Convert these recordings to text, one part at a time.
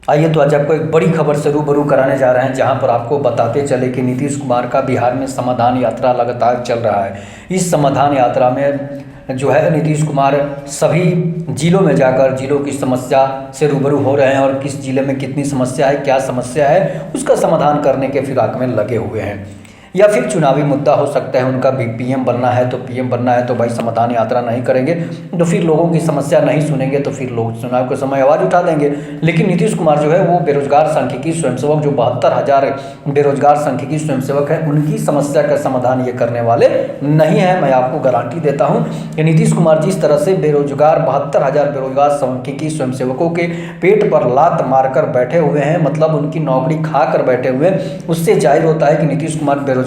आइए तो आज आपको एक बड़ी खबर से रूबरू कराने जा रहे हैं, जहां पर आपको बताते चले कि नीतीश कुमार का बिहार में समाधान यात्रा लगातार चल रहा है। इस समाधान यात्रा में जो है नीतीश कुमार सभी जिलों में जाकर जिलों की समस्या से रूबरू हो रहे हैं और किस जिले में कितनी समस्या है, क्या समस्या है, उसका समाधान करने के फिराक में लगे हुए हैं। या फिर चुनावी मुद्दा हो सकता है, उनका भी पीएम बनना है तो पीएम बनना है तो भाई समाधान यात्रा नहीं करेंगे तो फिर लोगों की समस्या नहीं सुनेंगे तो फिर लोग चुनाव के समय आवाज़ उठा देंगे। लेकिन नीतीश कुमार जो है वो बेरोजगार सांख्यिकी स्वयंसेवक, जो 72,000 बेरोजगार सांख्यिकी स्वयंसेवक है, उनकी समस्या का समाधान ये करने वाले नहीं है। मैं आपको गारंटी देता हूँ कि नीतीश कुमार जिस तरह से बेरोजगार 72,000 बेरोजगार सांख्यिकी स्वयंसेवकों के पेट पर लात मारकर बैठे हुए हैं, मतलब उनकी नौकरी खा कर बैठे हुए हैं, उससे जाहिर होता है कि नीतीश कुमार बेरोजगारों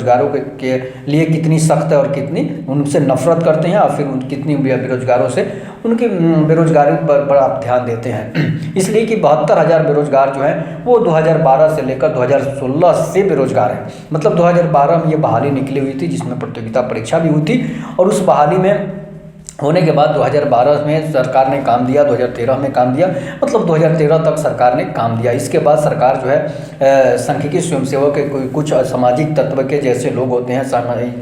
के लिए कितनी सख्त है और कितनी उनसे नफरत करते हैं और फिर कितनी बेरोजगारों से उनकी बेरोजगारी पर बड़ा ध्यान देते हैं। इसलिए कि 72,000 बेरोजगार जो हैं वो 2012 से लेकर 2016 से बेरोजगार हैं। मतलब 2012 में ये बहाली निकली हुई थी जिसमें प्रतियोगिता परीक्षा भी हुई थी और उस बहाली में होने के बाद 2012 में सरकार ने काम दिया, 2013 में काम दिया, मतलब 2013 तक सरकार ने काम दिया। इसके बाद सरकार जो है सांख्यिकी स्वयंसेवक के कुछ सामाजिक तत्व के जैसे लोग होते हैं,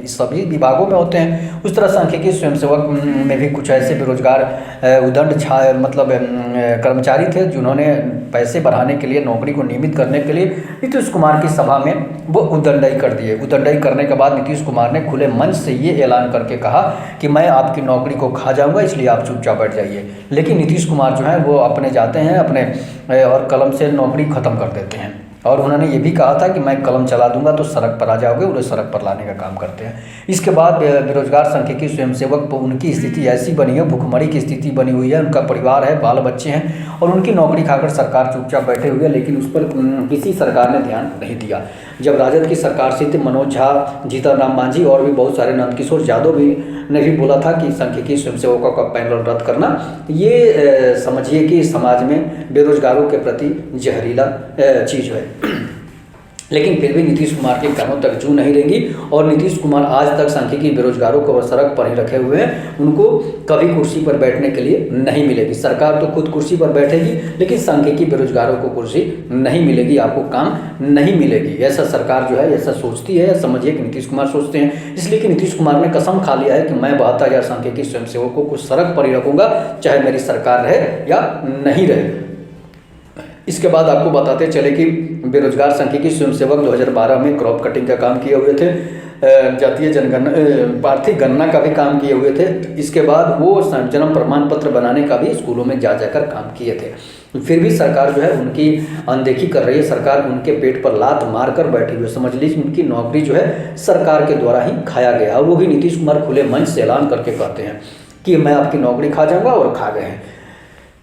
सभी विभागों में होते हैं, उस तरह सांख्यिकी स्वयंसेवक में भी कुछ ऐसे बेरोजगार उदंड मतलब कर्मचारी थे जिन्होंने पैसे बढ़ाने के लिए, नौकरी को नियमित करने के लिए नीतीश कुमार की सभा में वो उदंडई कर दिए। उदंडई करने के बाद नीतीश कुमार ने खुले मंच से ये ऐलान करके कहा कि मैं आपकी नौकरी को खा जाऊंगा, इसलिए आप चुपचाप बैठ जाइए। लेकिन नीतीश कुमार जो है वो अपने जाते हैं अपने और कलम से नौकरी ख़त्म कर देते हैं और उन्होंने ये भी कहा था कि मैं कलम चला दूंगा तो सड़क पर आ जाओगे, उन्हें सड़क पर लाने का काम करते हैं। इसके बाद बेरोजगार सांख्यिकी स्वयंसेवक उनकी स्थिति ऐसी बनी है, भुखमरी की स्थिति बनी हुई है, उनका परिवार है, बाल बच्चे हैं और उनकी नौकरी खाकर सरकार चुपचाप बैठे हुए, लेकिन उस पर किसी सरकार ने ध्यान नहीं दिया। जब राजद की सरकार से थे, मनोज झा, जीतन राम मांझी और भी बहुत सारे, नंदकिशोर यादव ने भी बोला था कि सांख्यिकी स्वयंसेवकों का पैनल रद्द करना ये समझिए कि समाज में बेरोजगारों के प्रति जहरीला चीज़ है। लेकिन फिर भी नीतीश कुमार के कानों तक जू नहीं रहेंगी और नीतीश कुमार आज तक सांख्यिकी बेरोजगारों को सड़क पर ही रखे हुए हैं, उनको कभी कुर्सी पर बैठने के लिए नहीं मिलेगी। सरकार तो खुद कुर्सी पर बैठेगी लेकिन सांख्यिकी बेरोजगारों को कुर्सी नहीं मिलेगी, आपको काम नहीं मिलेगी। ऐसा सरकार जो है ऐसा सोचती है, समझिए कि नीतीश कुमार सोचते हैं। इसलिए कि नीतीश कुमार ने कसम खा लिया है कि मैं 72,000 सांख्यिकी स्वयंसेवकों को सड़क पर ही रखूंगा, चाहे मेरी सरकार रहे या नहीं रहे। इसके बाद आपको बताते चले कि बेरोजगार सांख्यिकी स्वयंसेवक 2012 में क्रॉप कटिंग का काम किए हुए थे, जातीय जनगणना आर्थिक गणना का भी काम किए हुए थे। इसके बाद वो जन्म प्रमाण पत्र बनाने का भी स्कूलों में जा जाकर काम किए थे। फिर भी सरकार जो है उनकी अनदेखी कर रही है, सरकार उनके पेट पर लात मार कर बैठी हुई है। समझ लीजिए उनकी नौकरी जो है सरकार के द्वारा ही खाया गया और वो भी नीतीश कुमार खुले मंच से ऐलान करके कहते हैं कि मैं आपकी नौकरी खा जाऊँगा और खा गए हैं।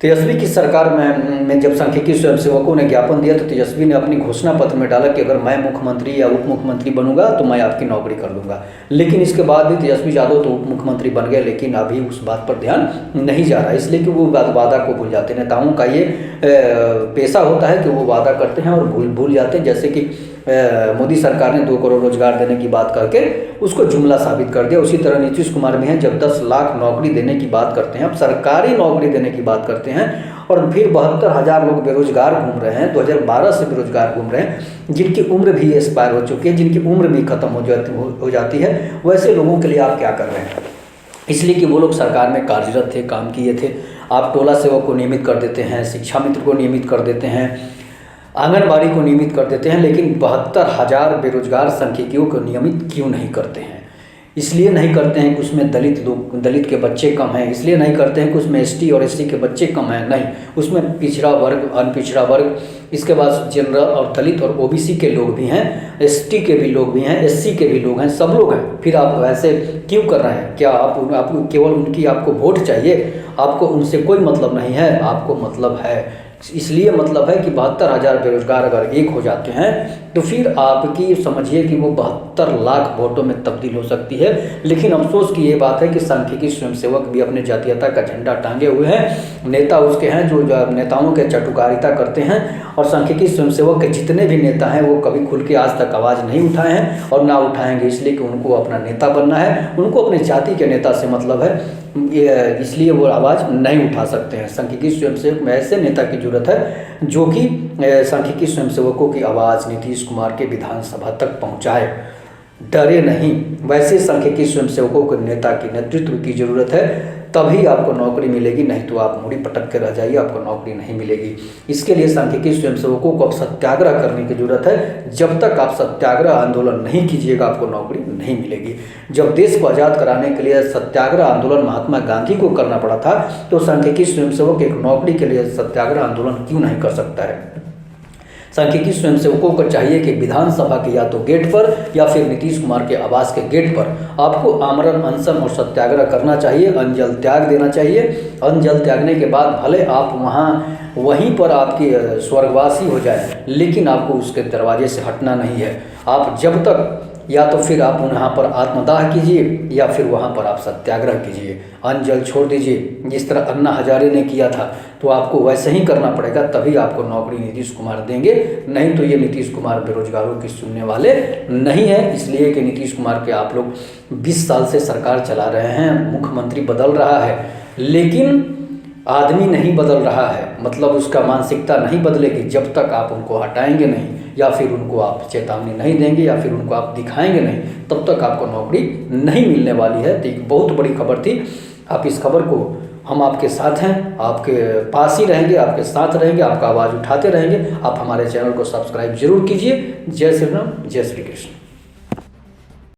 तेजस्वी की सरकार में जब सांख्यिकी स्वयंसेवकों ने ज्ञापन दिया तो तेजस्वी ने अपनी घोषणा पत्र में डाला कि अगर मैं मुख्यमंत्री या उप मुख्यमंत्री बनूंगा तो मैं आपकी नौकरी कर दूंगा। लेकिन इसके बाद भी तेजस्वी यादव तो उप मुख्यमंत्री बन गए, लेकिन अभी उस बात पर ध्यान नहीं जा रहा, इसलिए कि वो वादा को भूल जाते हैं। नेताओं का ये पेशा होता है कि वो वादा करते हैं और भूल जाते हैं। जैसे कि मोदी सरकार ने 2 करोड़ रोजगार देने की बात करके उसको जुमला साबित कर दिया, उसी तरह नीतीश कुमार भी हैं। जब 10 लाख नौकरी देने की बात करते हैं, अब सरकारी नौकरी देने की बात करते हैं और फिर 72,000 लोग बेरोजगार घूम रहे हैं, 2012 से बेरोजगार घूम रहे हैं, जिनकी उम्र भी एक्सपायर हो चुकी है, जिनकी उम्र भी खत्म हो जाती है, वैसे लोगों के लिए आप क्या कर रहे हैं? इसलिए कि वो लोग सरकार में कार्यरत थे, काम किए थे। आप टोला सेवक को नियमित कर देते हैं, शिक्षा मित्र को नियमित कर देते हैं, आंगनबाड़ी को नियमित कर देते हैं, लेकिन 72,000 बेरोजगार सांख्यिकियों को नियमित क्यों नहीं करते हैं? इसलिए नहीं करते हैं कि उसमें दलित के बच्चे कम हैं, इसलिए नहीं करते हैं कि उसमें एसटी और एससी के बच्चे कम हैं, नहीं, उसमें पिछड़ा वर्ग, अनपिछड़ा वर्ग, इसके बाद जनरल और दलित और ओबीसी के लोग भी हैं, एसटी के भी लोग भी हैं, एससी के भी लोग हैं, सब लोग हैं। फिर आप ऐसे क्यों कर रहे हैं? क्या आप केवल उनकी आपको वोट चाहिए? आपको उनसे कोई मतलब नहीं है? आपको मतलब है, इसलिए मतलब है कि 72,000 बेरोजगार अगर एक हो जाते हैं तो फिर आपकी समझिए कि वो 72 लाख वोटों में तब्दील हो सकती है। लेकिन अफसोस की ये बात है कि सांख्यिकी स्वयंसेवक भी अपने जातीयता का झंडा टांगे हुए हैं, नेता उसके हैं जो नेताओं के चटुकारिता करते हैं और सांख्यिकी स्वयंसेवक के जितने भी नेता हैं वो कभी खुल के आज तक आवाज़ नहीं उठाए हैं और ना उठाएंगे, इसलिए कि उनको अपना नेता बनना है, उनको अपने जाति के नेता से मतलब है। इसलिए वो आवाज़ नहीं उठा सकते हैं। सांख्यिकी स्वयंसेवक में ऐसे नेता की जरूरत है जो कि सांख्यिकी स्वयंसेवकों की आवाज़ नीतीश कुमार के विधानसभा तक पहुंचाए, डरे नहीं। वैसे सांख्यिकी स्वयंसेवकों को नेता की नेतृत्व की जरूरत है, तभी आपको नौकरी मिलेगी, नहीं तो आप मुड़ी पटक के रह जाइए, आपको नौकरी नहीं मिलेगी। इसके लिए सांख्यिकी स्वयंसेवकों को अब सत्याग्रह करने की जरूरत है। जब तक आप सत्याग्रह आंदोलन नहीं कीजिएगा, आपको नौकरी नहीं मिलेगी। जब देश को आज़ाद कराने के लिए सत्याग्रह आंदोलन महात्मा गांधी को करना पड़ा था, तो सांख्यिकी स्वयंसेवक एक नौकरी के लिए सत्याग्रह आंदोलन क्यों नहीं कर सकता है। सांख्यिकी स्वयंसेवकों को चाहिए कि विधानसभा के या तो गेट पर या फिर नीतीश कुमार के आवास के गेट पर आपको आमरण अनशन और सत्याग्रह करना चाहिए, अन्न त्याग देना चाहिए। अन्न त्यागने के बाद भले आप वहीं पर आपकी स्वर्गवासी हो जाए, लेकिन आपको उसके दरवाजे से हटना नहीं है। आप जब तक या तो फिर आप वहाँ पर आत्मदाह कीजिए या फिर वहाँ पर आप सत्याग्रह कीजिए, अन्न जल छोड़ दीजिए। जिस तरह अन्ना हजारे ने किया था, तो आपको वैसे ही करना पड़ेगा, तभी आपको नौकरी नीतीश कुमार देंगे। नहीं तो ये नीतीश कुमार बेरोजगारों की सुनने वाले नहीं है। इसलिए कि नीतीश कुमार के आप लोग 20 साल से सरकार चला रहे हैं, मुख्यमंत्री बदल रहा है, लेकिन आदमी नहीं बदल रहा है। मतलब उसका मानसिकता नहीं बदलेगी जब तक आप उनको हटाएंगे नहीं, या फिर उनको आप चेतावनी नहीं देंगे, या फिर उनको आप दिखाएंगे नहीं, तब तक आपको नौकरी नहीं मिलने वाली है। तो एक बहुत बड़ी खबर थी। आप इस खबर को, हम आपके साथ हैं, आपके पास ही रहेंगे, आपके साथ रहेंगे, आपका आवाज़ उठाते रहेंगे। आप हमारे चैनल को सब्सक्राइब जरूर कीजिए। जय श्री राम, जय श्री कृष्ण।